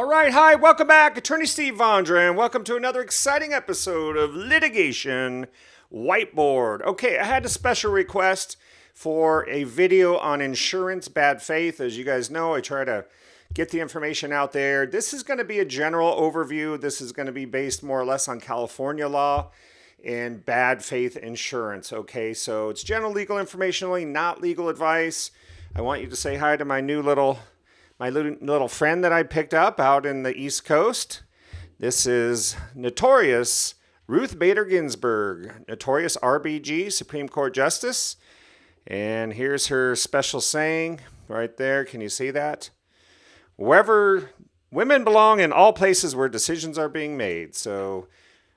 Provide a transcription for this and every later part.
All right, hi, welcome back. Attorney Steve Vondra, and welcome to another exciting episode of Litigation Whiteboard. Okay, I had a special request for a video on insurance bad faith. As you guys know, I try to get the information out there. This is going to be a general overview. This is going to be based more or less on California law and bad faith insurance. Okay, so it's general legal information only, not legal advice. I want you to say hi to my little friend that I picked up out in the East Coast. This is notorious Ruth Bader Ginsburg, notorious RBG, Supreme Court Justice. And here's her special saying right there. Can you see that? Wherever women belong, in all places where decisions are being made. So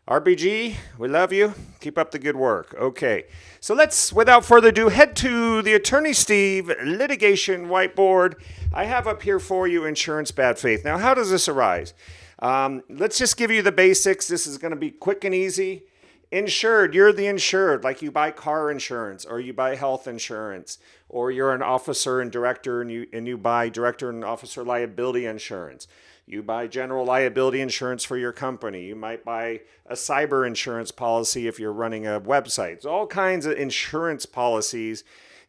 RBG, we love you. Keep up the good work. Okay, so let's, without further ado, head to the Attorney Steve Litigation Whiteboard. I have up here for you insurance bad faith. Now, how does this arise? Let's just give you the basics. This is going to be quick and easy. Insured, you're the insured, like you buy car insurance or you buy health insurance, or you're an officer and director and you buy director and officer liability insurance. You buy general liability insurance for your company. You might buy a cyber insurance policy if you're running a website. It's all kinds of insurance policies.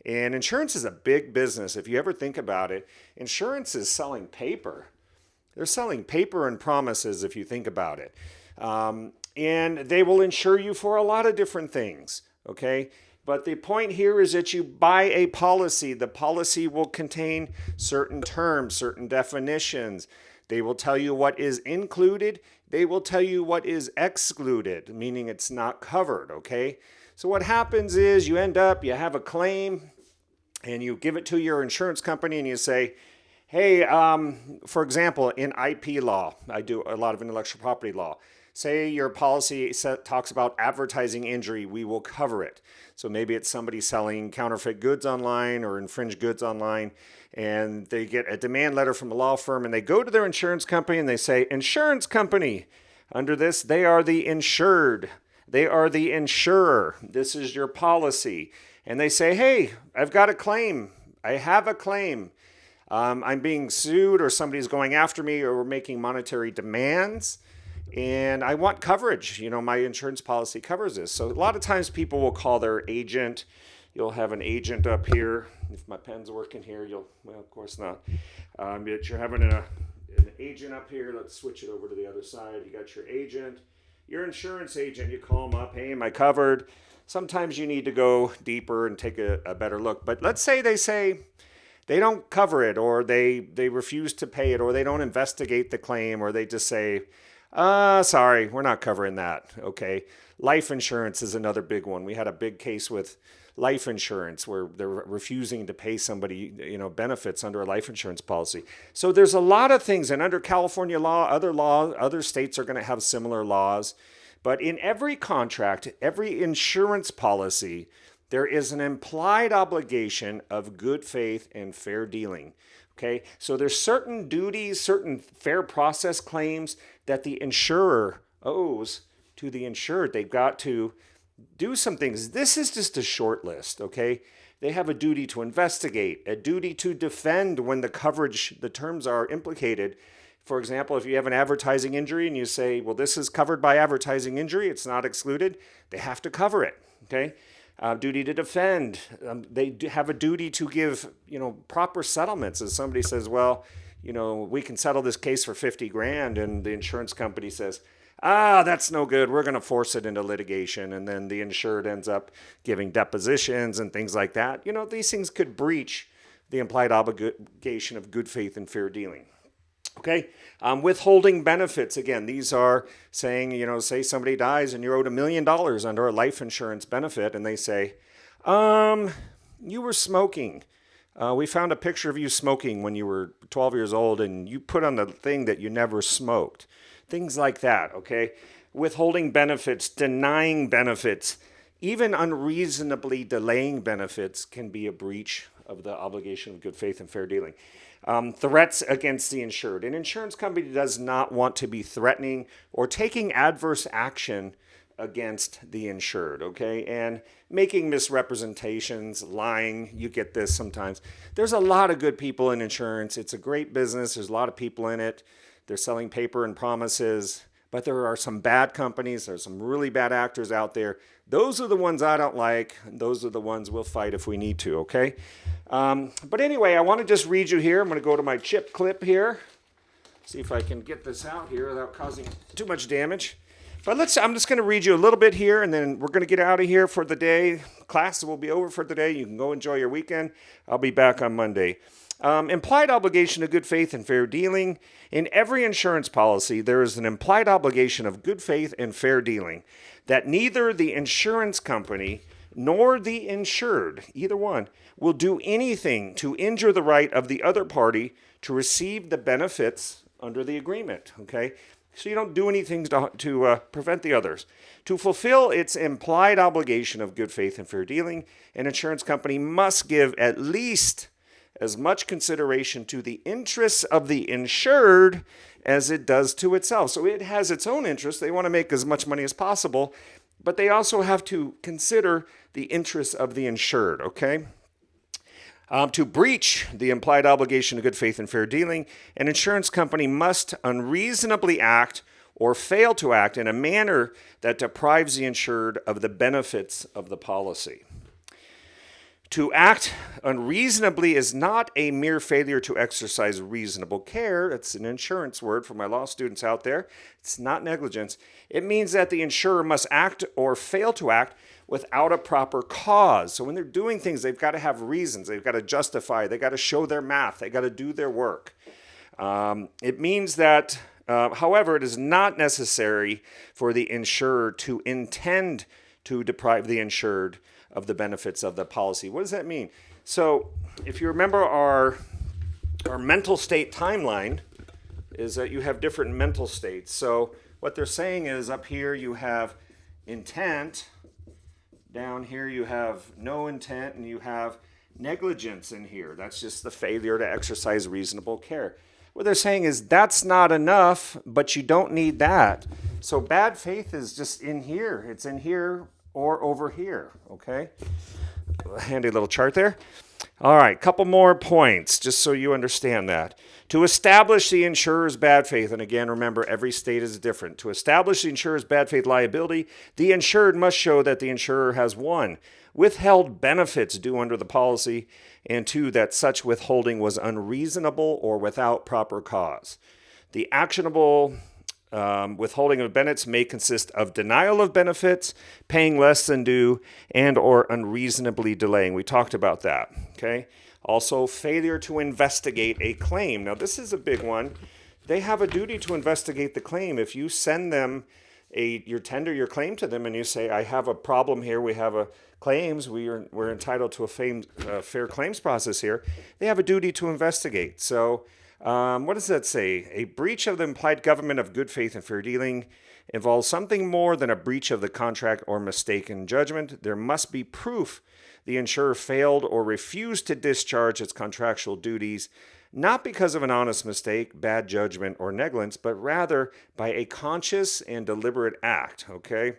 And insurance is a big business. If you ever think about it, insurance is selling paper. They're selling paper and promises if you think about it. And they will insure you for a lot of different things, okay? But the point here is that you buy a policy. The policy will contain certain terms, certain definitions. They will tell you what is included. They will tell you what is excluded, meaning it's not covered, okay? So what happens is you have a claim, and you give it to your insurance company, and you say, hey, for example, in IP law, I do a lot of intellectual property law. Say your policy talks about advertising injury, we will cover it. So maybe it's somebody selling counterfeit goods online or infringed goods online, and they get a demand letter from a law firm, and they go to their insurance company and they say, insurance company, under this, they are the insured. They are the insurer. This is your policy. And they say, hey, I've got a claim. I have a claim. I'm being sued, or somebody's going after me, or we're making monetary demands. And I want coverage. You know, my insurance policy covers this. So a lot of times people will call their agent. You'll have an agent up here. If my pen's working here, well, of course not. But you're having an agent up here. Let's switch it over to the other side. You got your agent, your insurance agent. You call them up. Hey, am I covered? Sometimes you need to go deeper and take a better look. But let's say they say they don't cover it, or they refuse to pay it, or they don't investigate the claim, or they just say, sorry, we're not covering that. Okay. Life insurance is another big one. We had a big case with life insurance where they're refusing to pay somebody, benefits under a life insurance policy. So there's a lot of things, and under California law, other states are going to have similar laws. But in every contract, every insurance policy, there is an implied obligation of good faith and fair dealing. Okay, so there's certain duties, certain fair process claims that the insurer owes to the insured. They've got to do some things. This is just a short list, okay? They have a duty to investigate, a duty to defend when the terms are implicated. For example, if you have an advertising injury and you say, well, this is covered by advertising injury, it's not excluded, they have to cover it, okay? Duty to defend. They have a duty to give, proper settlements. As somebody says, well, we can settle this case for 50 grand, and the insurance company says, that's no good. We're going to force it into litigation, and then the insured ends up giving depositions and things like that. These things could breach the implied obligation of good faith and fair dealing. Okay, withholding benefits. Again, these are saying, say somebody dies and you're owed $1 million under a life insurance benefit, and they say, you were smoking. We found a picture of you smoking when you were 12 years old, and you put on the thing that you never smoked. Things like that, okay? Withholding benefits, denying benefits, even unreasonably delaying benefits can be a breach of the obligation of good faith and fair dealing. Threats against the insured. An insurance company does not want to be threatening or taking adverse action against the insured, okay? And making misrepresentations, lying, you get this sometimes. There's a lot of good people in insurance. It's a great business. There's a lot of people in it. They're selling paper and promises. But there are some bad companies. There's some really bad actors out there. Those are the ones I don't like. And those are the ones we'll fight if we need to, okay? But anyway, I want to just read you here. I'm going to go to my chip clip here. See if I can get this out here without causing too much damage. But I'm just going to read you a little bit here, and then we're going to get out of here for the day. Class will be over for today. You can go enjoy your weekend. I'll be back on Monday. Implied obligation of good faith and fair dealing. In every insurance policy, there is an implied obligation of good faith and fair dealing that neither the insurance company nor the insured, either one, will do anything to injure the right of the other party to receive the benefits under the agreement, okay? So you don't do anything to prevent the others. To fulfill its implied obligation of good faith and fair dealing, an insurance company must give at least as much consideration to the interests of the insured as it does to itself. So it has its own interests. They want to make as much money as possible, but they also have to consider the interests of the insured, okay? To breach the implied obligation of good faith and fair dealing, an insurance company must unreasonably act or fail to act in a manner that deprives the insured of the benefits of the policy. To act unreasonably is not a mere failure to exercise reasonable care. It's an insurance word for my law students out there. It's not negligence. It means that the insurer must act or fail to act without a proper cause. So when they're doing things, they've got to have reasons. They've got to justify. They've got to show their math. They've got to do their work. It means that, however, it is not necessary for the insurer to intend to deprive the insured of the benefits of the policy. What does that mean? So if you remember our mental state timeline is that you have different mental states. So what they're saying is up here you have intent, down here you have no intent, and you have negligence in here. That's just the failure to exercise reasonable care. What they're saying is that's not enough, but you don't need that. So bad faith is just in here. It's in here or over here, okay? A handy little chart there. All right, couple more points, just so you understand that. To establish the insurer's bad faith, and again, remember, every state is different. To establish the insurer's bad faith liability, the insured must show that the insurer has 1, withheld benefits due under the policy, and 2, that such withholding was unreasonable or without proper cause. The actionable withholding of benefits may consist of denial of benefits, paying less than due, and or unreasonably delaying. We talked about that, okay? Also, failure to investigate a claim. Now, this is a big one. They have a duty to investigate the claim. If you send them you tender your claim to them and you say, I have a problem here, we have a claims, we're entitled to a fair claims process here, they have a duty to investigate. So what does that say? A breach of the implied government of good faith and fair dealing involves something more than a breach of the contract or mistaken judgment. There must be proof the insurer failed or refused to discharge its contractual duties, not because of an honest mistake, bad judgment, or negligence, but rather by a conscious and deliberate act, okay?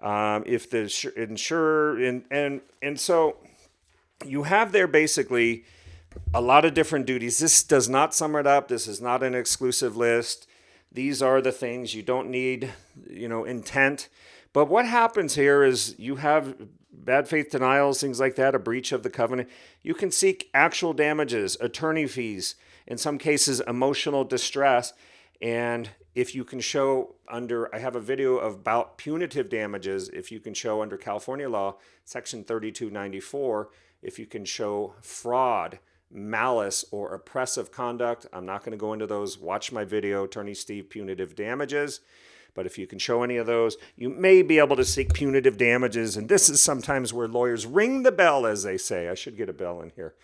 If the insurer, and so you have there basically a lot of different duties. This does not sum it up. This is not an exclusive list. These are the things you don't need, intent. But what happens here is you have bad faith denials, things like that, a breach of the covenant. You can seek actual damages, attorney fees, in some cases, emotional distress. And if you can show I have a video about punitive damages, if you can show under California law, section 3294, if you can show fraud, malice, or oppressive conduct. I'm not going to go into those. Watch my video, Attorney Steve, Punitive Damages. But if you can show any of those, you may be able to seek punitive damages. And this is sometimes where lawyers ring the bell, as they say. I should get a bell in here.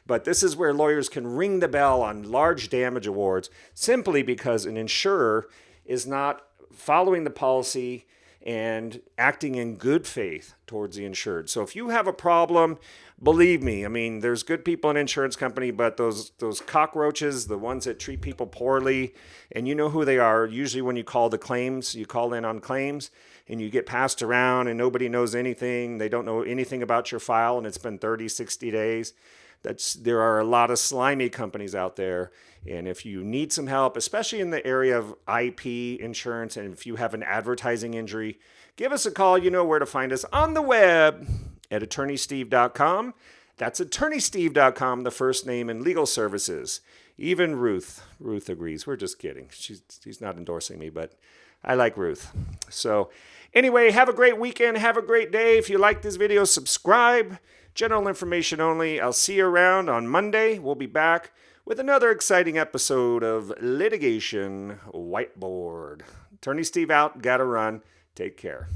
But this is where lawyers can ring the bell on large damage awards simply because an insurer is not following the policy and acting in good faith towards the insured. So if you have a problem, believe me, there's good people in an insurance company, but those cockroaches, the ones that treat people poorly, and you know who they are. Usually when you call the claims, you call in on claims, and you get passed around and nobody knows anything. They don't know anything about your file, and it's been 30, 60 days. There are a lot of slimy companies out there. And if you need some help, especially in the area of IP insurance, and if you have an advertising injury, give us a call. You know where to find us on the web at attorneysteve.com. That's attorneysteve.com, the first name in legal services. Even Ruth agrees. We're just kidding. She's not endorsing me, but I like Ruth. So anyway, have a great weekend. Have a great day. If you like this video, subscribe. General information only. I'll see you around on Monday. We'll be back with another exciting episode of Litigation Whiteboard. Attorney Steve out. Gotta run. Take care.